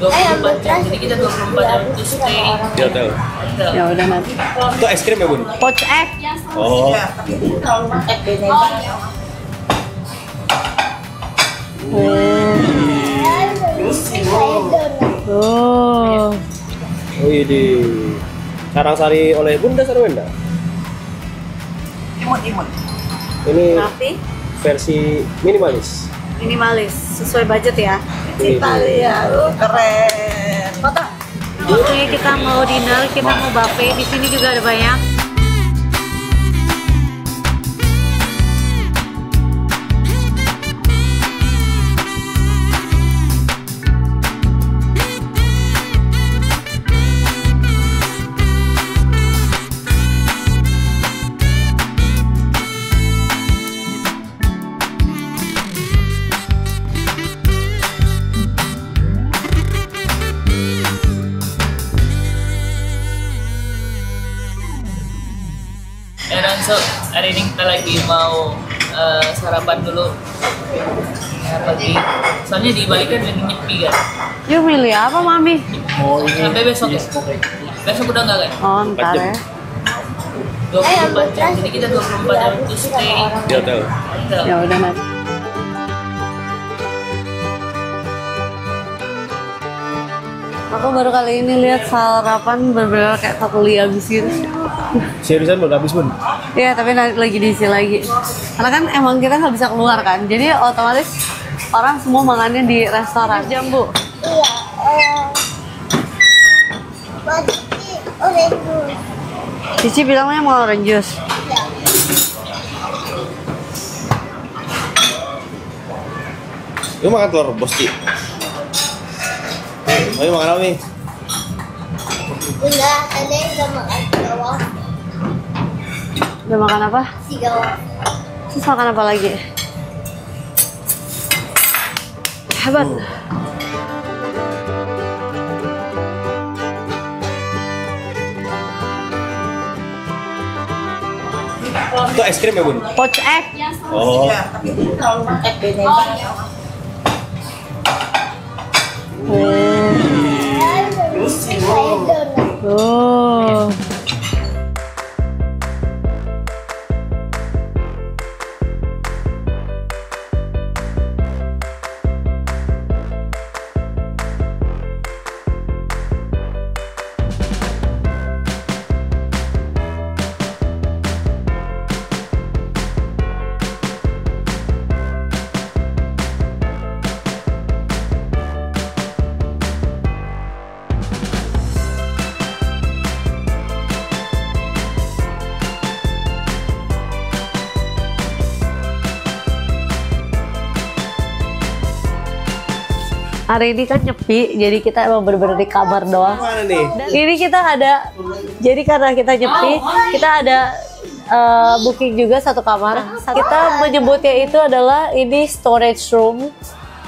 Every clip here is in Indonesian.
24 jam, jadi kita 24 jam itu stay Di hotel. Ya udah nanti. Itu es krim ya bun? Coach X. Oh. Oh. Oh ini Karangsari oleh Bunda Sarwenda. Imut-imut. Ini Rapi, versi minimalis. minimalis, sesuai budget ya. Italia, keren. Foto. Oke, kita mau dinner, kita mau buffet. Di sini juga ada banyak. dan so hari ini kita lagi mau sarapan dulu pagi, soalnya di Bali kan lagi nyepi kan. Yuk milih apa mami? Sampai besok ya? Besok udah enggak kan? Oh ntar ya. 24 jam, jadi kita 24 jam itu stay Di hotel. hotel. Ya udah nanti. Aku baru kali ini lihat sarapan bener-bener kayak satu abis gitu. Seriusan belum habis bun? Iya, tapi lagi diisi lagi. Karena kan emang kita nggak bisa keluar kan, jadi otomatis orang semua makannya di restoran. Jambu. Cici bilangnya mau orange juice. Lu makan telur rebus Ci? Ayo makan apa nih? Bunda, ada yang udah makan gawang. Udah makan apa? Si gawang. Terus makan apa lagi? Hebat. Itu es krim ya bun? Coach X. Oh. Oh. Hari ini kan nyepi, jadi kita emang bener-bener di kamar doang. Mana nih? Ini kita ada, jadi karena kita nyepi, kita ada booking juga satu kamar. Kita menyebutnya itu adalah ini storage room,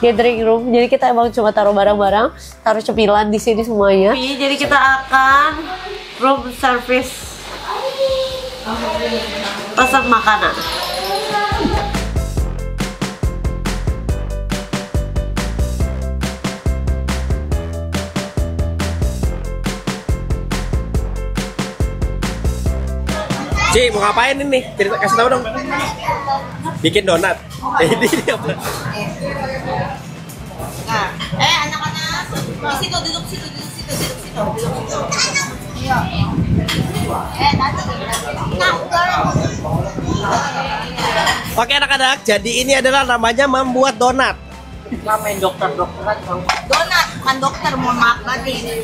gathering room. Jadi kita emang cuma taruh barang-barang, taruh cemilan di sini semuanya. Jadi kita akan room service, pesan makanan. Ci, mau ngapain ini? Cerita, kasih tahu dong. Bikin donat. Ini apa? Nah, anak-anak, di situ duduk situ. Iya. Oke anak-anak, jadi ini adalah namanya membuat donat. Main dokter-dokteran tahu. Donat, bukan dokter, mohon maaf tadi.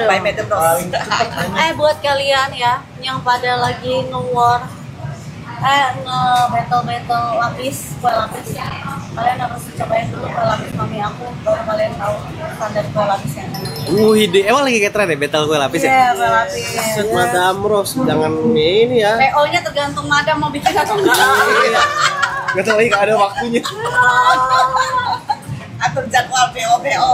By Madam Rose. Buat kalian ya yang pada lagi nge-war nge-battle lapis, kue lapis, kalian harus cobain dulu kue lapis mami aku, baru kalian tahu standar kue lapis yang enak. Ide, emang lagi kayak tren ya battle kue lapis ya? Iya, kue lapis. Set Madam Rose, jangan ini ya. PO-nya tergantung madam mau bikin atau enggak. Gak tau lagi gak ada waktunya. Atur jadwal PO.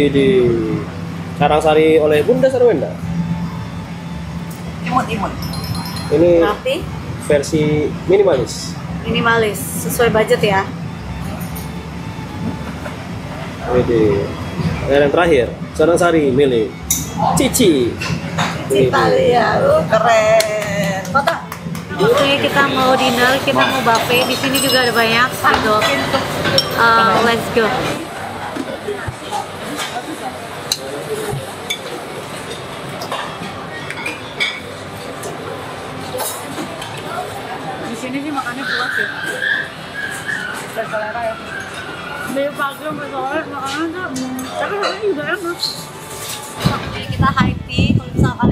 Di Karangsari oleh Bunda Sarwenda. Imut. Ini Rapi, versi minimalis. sesuai budget ya. Dan yang terakhir, Karangsari milik Cici. Italia, keren. Kota. Oke, kita mau dinner, kita mau buffet. Di sini juga ada banyak gitu. Let's go. Di sini sih makannya puas sih. Selera ya. Dari pagi sampai sore makanannya tuh, tapi rasanya juga enak. Oke, kita high tea. Kalau misalkan